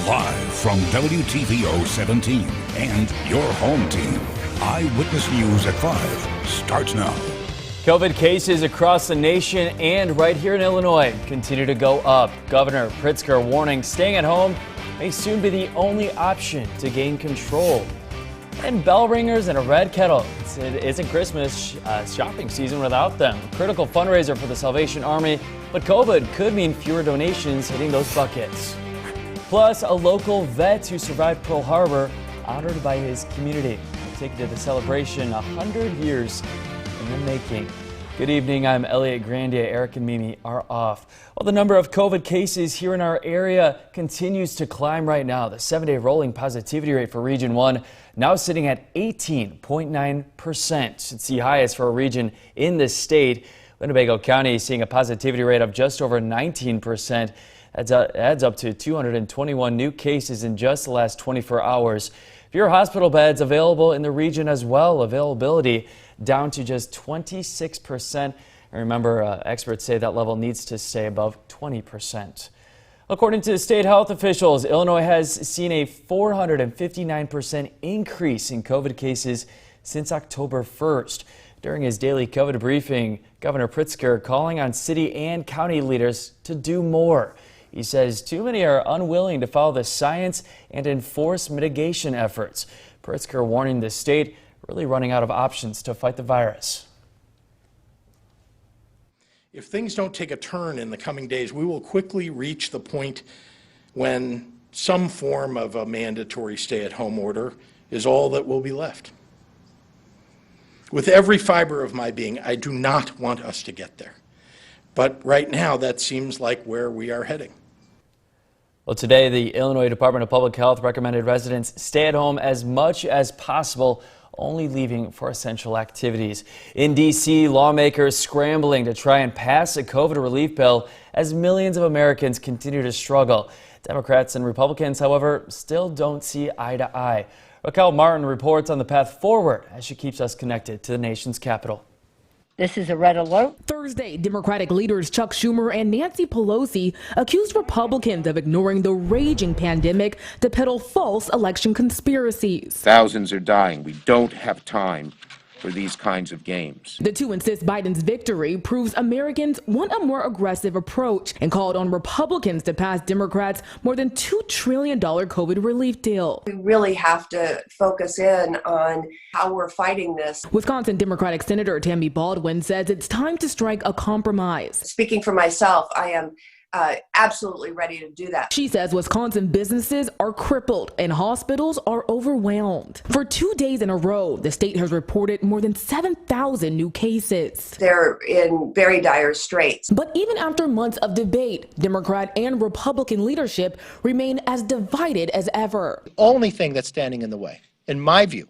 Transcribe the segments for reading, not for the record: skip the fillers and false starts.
Live from WTVO 17 and your home team. Eyewitness News at 5 starts now. COVID cases across the nation and right here in Illinois continue to go up. Governor Pritzker warning staying at home may soon be the only option to gain control. And bell ringers and a red kettle. It isn't Christmas shopping season without them. Critical fundraiser for the Salvation Army, but COVID could mean fewer donations hitting those buckets. Plus, a local vet who survived Pearl Harbor honored by his community. We'll take you to the celebration 100 years in the making. Good evening, I'm Elliot Grandia. Eric and Mimi are off. Well, the number of COVID cases here in our area continues to climb right now. The 7-day rolling positivity rate for Region 1 now sitting at 18.9%. It's the highest for a region in the state. Winnebago County is seeing a positivity rate of just over 19%. That adds up to 221 new cases in just the last 24 hours. Fewer hospital beds available in the region as well. Availability down to just 26%. And remember, experts say that level needs to stay above 20%. According to state health officials, Illinois has seen a 459% increase in COVID cases since October 1st. During his daily COVID briefing, Governor Pritzker calling on city and county leaders to do more. He says too many are unwilling to follow the science and enforce mitigation efforts. Pritzker warning the state really running out of options to fight the virus. If things don't take a turn in the coming days, we will quickly reach the point when some form of a mandatory stay-at-home order is all that will be left. With every fiber of my being, I do not want us to get there. But right now, that seems like where we are heading. Well, today, the Illinois Department of Public Health recommended residents stay at home as much as possible, only leaving for essential activities. In D.C., lawmakers scrambling to try and pass a COVID relief bill as millions of Americans continue to struggle. Democrats and Republicans, however, still don't see eye to eye. Raquel Martin reports on the path forward as she keeps us connected to the nation's capital. This is a red alert. Thursday, Democratic leaders Chuck Schumer and Nancy Pelosi accused Republicans of ignoring the raging pandemic to peddle false election conspiracies. Thousands are dying. We don't have time for these kinds of games. The two insist Biden's victory proves Americans want a more aggressive approach and called on Republicans to pass Democrats' more than $2 trillion COVID relief deal. We really have to focus in on how we're fighting this. Wisconsin Democratic Senator Tammy Baldwin says it's time to strike a compromise. Speaking for myself, I am absolutely ready to do that. She says Wisconsin businesses are crippled and hospitals are overwhelmed. For 2 days in a row, the state has reported more than 7,000 new cases. They're in very dire straits. But even after months of debate, Democrat and Republican leadership remain as divided as ever. The only thing that's standing in the way, in my view,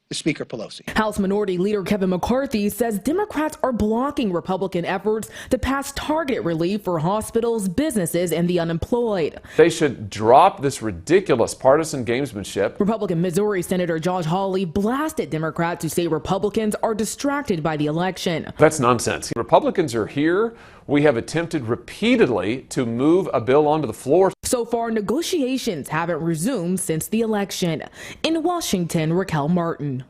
is Speaker Pelosi. House Minority Leader Kevin McCarthy says Democrats are blocking Republican efforts to pass targeted relief for hospitals, businesses, and the unemployed. They should drop this ridiculous partisan gamesmanship. Republican Missouri Senator Josh Hawley blasted Democrats who say Republicans are distracted by the election. That's nonsense. Republicans are here. We have attempted repeatedly to move a bill onto the floor. So far, negotiations haven't resumed since the election. In Washington, Raquel Martin.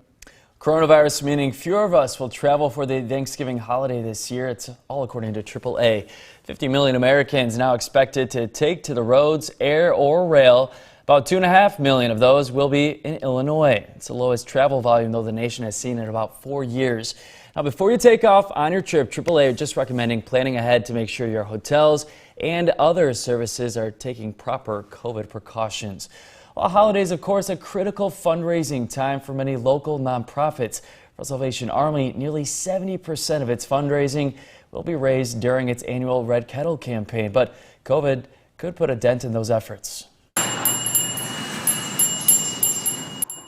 Coronavirus meaning fewer of us will travel for the Thanksgiving holiday this year. It's all according to AAA. 50 million Americans now expected to take to the roads, air or rail. About 2.5 million of those will be in Illinois. It's the lowest travel volume, though, the nation has seen in about 4 years. Now, before you take off on your trip, AAA are just recommending planning ahead to make sure your hotels and other services are taking proper COVID precautions. Well, holidays, of course, a critical fundraising time for many local nonprofits. For Salvation Army, nearly 70% of its fundraising will be raised during its annual Red Kettle campaign, but COVID could put a dent in those efforts.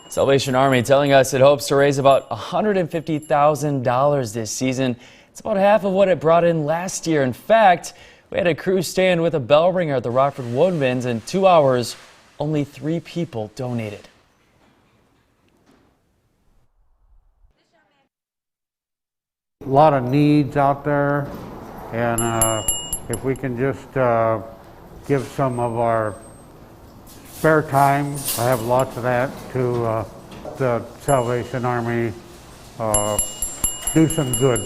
Salvation Army telling us it hopes to raise about $150,000 this season. It's about half of what it brought in last year. In fact, we had a crew stand with a bell ringer at the Rockford Woodman's. In 2 hours, only 3 people donated. A lot of needs out there, and if we can just give some of our spare time, I have lots of that to the Salvation Army do some good.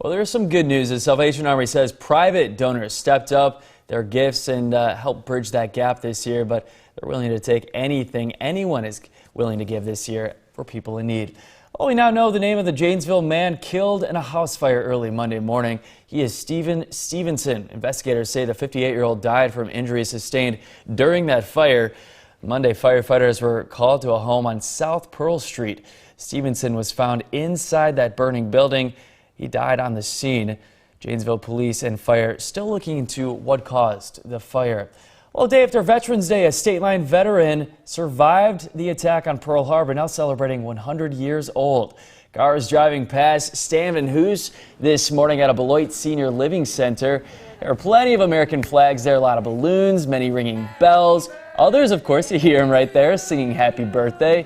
Well, there's some good news. The Salvation Army says private donors stepped up their gifts and helped bridge that gap this year, but they're willing to take anything anyone is willing to give this year for people in need. Well, we now know the name of the Janesville man killed in a house fire early Monday morning. He is Stephen Stevenson. Investigators say the 58-year-old died from injuries sustained during that fire. Monday, firefighters were called to a home on South Pearl Street. Stevenson was found inside that burning building. He died on the scene. Janesville police and fire still looking into what caused the fire. Well, a day after Veterans Day, a state line veteran survived the attack on Pearl Harbor, now celebrating 100 years old. Cars driving past Stanton Hoos this morning at a Beloit Senior Living Center. There are plenty of American flags there, a lot of balloons, many ringing bells. Others, of course, you hear him right there singing happy birthday.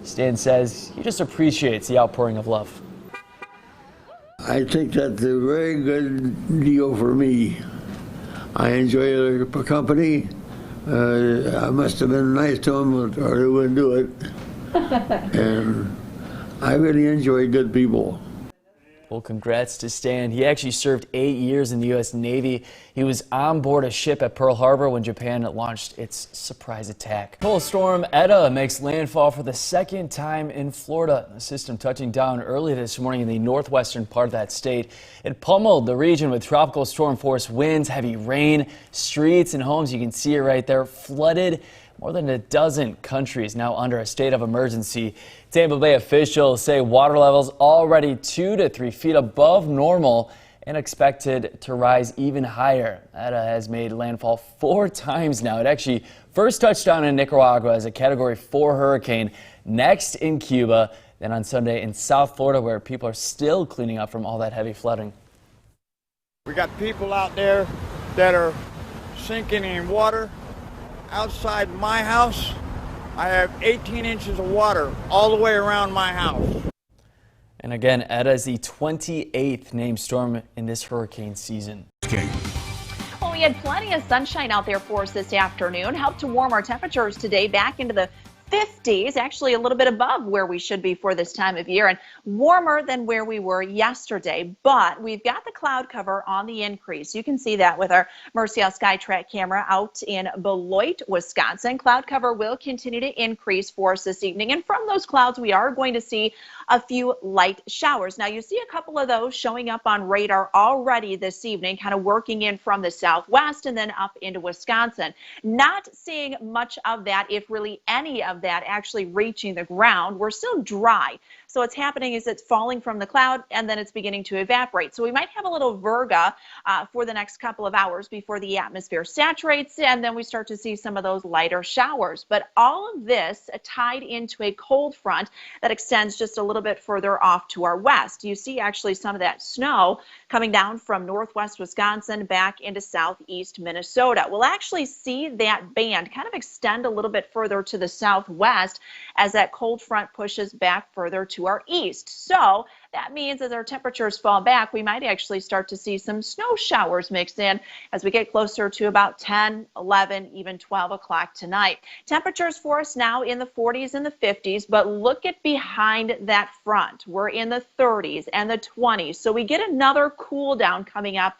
Stan says he just appreciates the outpouring of love. I think that's a very good deal for me. I enjoy the company. I must have been nice to them or they wouldn't do it. And I really enjoy good people. Well, congrats to Stan. He actually served 8 years in the U.S. Navy. He was on board a ship at Pearl Harbor when Japan launched its surprise attack. Cold storm Eta makes landfall for the second time in Florida. The system touching down early this morning in the northwestern part of that state. It pummeled the region with tropical storm force winds, heavy rain, streets and homes. You can see it right there, flooded. More than a dozen countries now under a state of emergency. Tampa Bay officials say water levels already 2 to 3 feet above normal and expected to rise even higher. Eta has made landfall 4 times now. It actually first touched down in Nicaragua as a Category 4 hurricane, next in Cuba, then on Sunday in South Florida, where people are still cleaning up from all that heavy flooding. We got people out there that are sinking in water. Outside my house, I have 18 inches of water all the way around my house. And again, Eta is the 28th named storm in this hurricane season. Well, we had plenty of sunshine out there for us this afternoon. Helped to warm our temperatures today back into the 50s, actually a little bit above where we should be for this time of year and warmer than where we were yesterday. But we've got the cloud cover on the increase. You can see that with our Mercia SkyTrack camera out in Beloit, Wisconsin. Cloud cover will continue to increase for us this evening. And from those clouds, we are going to see a few light showers. Now, you see a couple of those showing up on radar already this evening, kind of working in from the southwest and then up into Wisconsin. Not seeing much of that, if really any of that actually reaching the ground. We're still dry. So what's happening is it's falling from the cloud and then it's beginning to evaporate. So we might have a little virga for the next couple of hours before the atmosphere saturates and then we start to see some of those lighter showers. But all of this tied into a cold front that extends just a little bit further off to our west. You see actually some of that snow coming down from northwest Wisconsin back into southeast Minnesota. We'll actually see that band kind of extend a little bit further to the southwest as that cold front pushes back further to our east. So that means as our temperatures fall back, we might actually start to see some snow showers mixed in as we get closer to about 10, 11, even 12 o'clock tonight. Temperatures for us now in the 40s and the 50s, but look at behind that front. We're in the 30s and the 20s. So we get another cool down coming up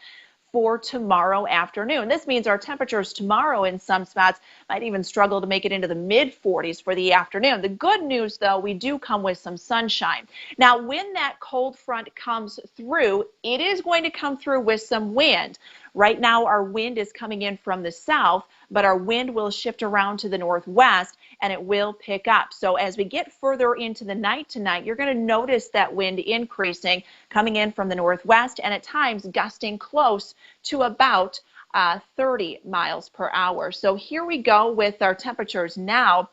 for tomorrow afternoon. This means our temperatures tomorrow in some spots might even struggle to make it into the mid-40s for the afternoon. The good news, though, we do come with some sunshine. Now, when that cold front comes through, it is going to come through with some wind. Right now, our wind is coming in from the south, but our wind will shift around to the northwest and it will pick up. So as we get further into the night tonight, you're going to notice that wind increasing, coming in from the northwest and at times gusting close to about 30 miles per hour. So here we go with our temperatures now.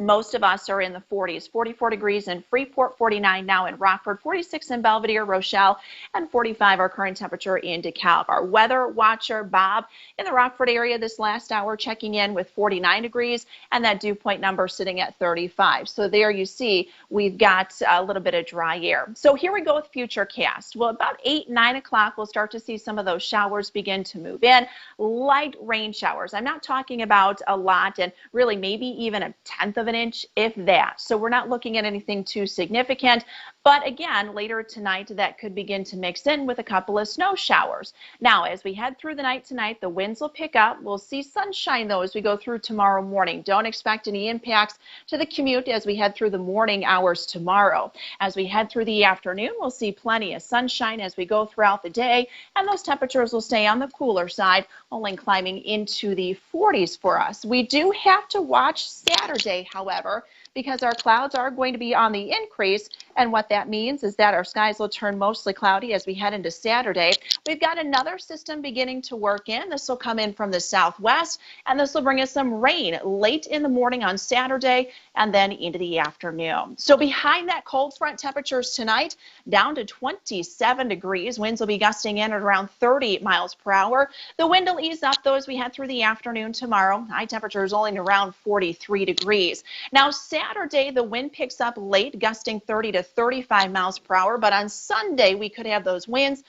Most of us are in the 40s, 44 degrees in Freeport, 49 now in Rockford, 46 in Belvedere, Rochelle, and 45 our current temperature in DeKalb. Our weather watcher, Bob, in the Rockford area this last hour checking in with 49 degrees and that dew point number sitting at 35. So there you see we've got a little bit of dry air. So here we go with Futurecast. Well, about 8, 9 o'clock, we'll start to see some of those showers begin to move in. Light rain showers. I'm not talking about a lot and really maybe even a tenth of an inch, if that. So we're not looking at anything too significant. But again, later tonight, that could begin to mix in with a couple of snow showers. Now, as we head through the night tonight, the winds will pick up. We'll see sunshine, though, as we go through tomorrow morning. Don't expect any impacts to the commute as we head through the morning hours tomorrow. As we head through the afternoon, we'll see plenty of sunshine as we go throughout the day, and those temperatures will stay on the cooler side, only climbing into the 40s for us. We do have to watch Saturday, however, because our clouds are going to be on the increase, and what that means is that our skies will turn mostly cloudy as we head into Saturday. We've got another system beginning to work in. This will come in from the southwest, and this will bring us some rain late in the morning on Saturday and then into the afternoon. So behind that cold front, temperatures tonight down to 27 degrees. Winds will be gusting in at around 30 miles per hour. The wind will ease up, though, as we head through the afternoon tomorrow. High temperatures only around 43 degrees. Now, Saturday, the wind picks up late, gusting 30 to 35 miles per hour. But on Sunday, we could have those winds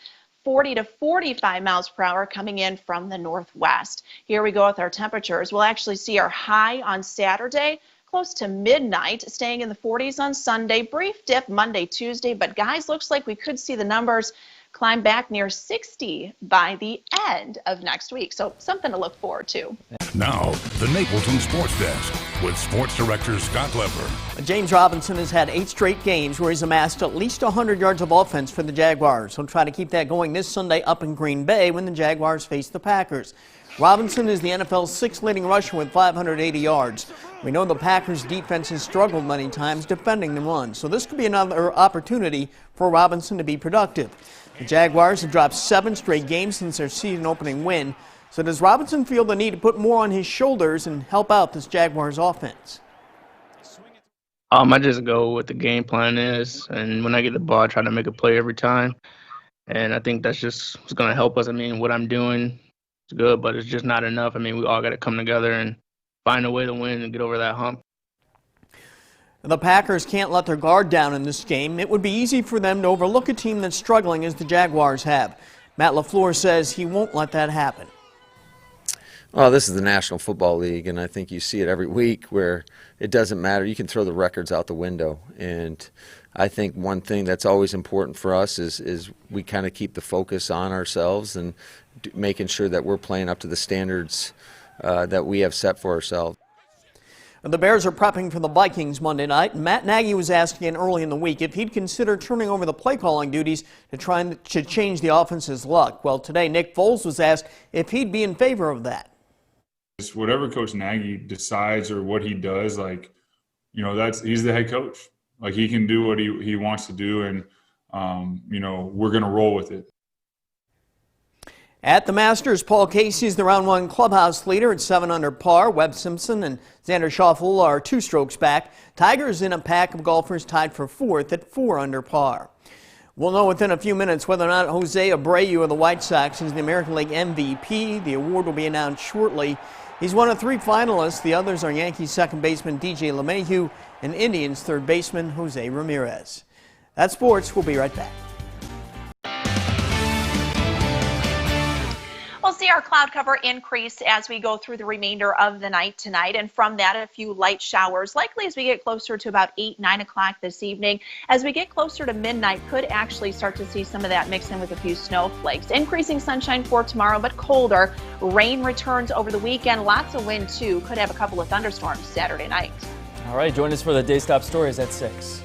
40 to 45 miles per hour coming in from the northwest. Here we go with our temperatures. We'll actually see our high on Saturday close to midnight, staying in the 40s on Sunday. Brief dip Monday, Tuesday. But guys, looks like we could see the numbers climb back near 60 by the end of next week. So something to look forward to. Now, the Napleton Sports Desk with Sports Director Scott Lepper. James Robinson has had 8 straight games where he's amassed at least 100 yards of offense for the Jaguars. He'll try to keep that going this Sunday up in Green Bay when the Jaguars face the Packers. Robinson is the NFL's 6th leading rusher with 580 yards. We know the Packers' defense has struggled many times defending the run, so this could be another opportunity for Robinson to be productive. The Jaguars have dropped 7 straight games since their season-opening win. So does Robinson feel the need to put more on his shoulders and help out this Jaguars offense? I just go with the game plan is, and when I get the ball, I try to make a play every time. And I think that's just what's going to help us. I mean, what I'm doing is good, but it's just not enough. I mean, we all got to come together and find a way to win and get over that hump. The Packers can't let their guard down in this game. It would be easy for them to overlook a team that's struggling as the Jaguars have. Matt LaFleur says he won't let that happen. Well, this is the National Football League, and I think you see it every week where it doesn't matter. You can throw the records out the window. And I think one thing that's always important for us is we kind of keep the focus on ourselves and making sure that we're playing up to the standards that we have set for ourselves. The Bears are prepping for the Vikings Monday night. Matt Nagy was asked again early in the week if he'd consider turning over the play calling duties to try to change the offense's luck. Well, today Nick Foles was asked if he'd be in favor of that. Whatever Coach Nagy decides or what he does, he's the head coach. Like, he can do what he wants to do, and we're going to roll with it. At the Masters, Paul Casey is the round 1 clubhouse leader at 7 under par. Webb Simpson and Xander Schauffele are 2 strokes back. Tiger's in a pack of golfers tied for 4th at 4 under par. We'll know within a few minutes whether or not Jose Abreu of the White Sox is the American League MVP. The award will be announced shortly. He's one of 3 finalists. The others are Yankees second baseman DJ LeMahieu and Indians third baseman Jose Ramirez. That's sports. We'll be right back. We'll see our cloud cover increase as we go through the remainder of the night tonight, and from that a few light showers likely as we get closer to about 8, 9 o'clock this evening. As we get closer to midnight, could actually start to see some of that mix in with a few snowflakes. Increasing sunshine for tomorrow, but colder. Rain returns over the weekend. Lots of wind too. Could have a couple of thunderstorms Saturday night. All right, join us for the Day Stop Stories at 6.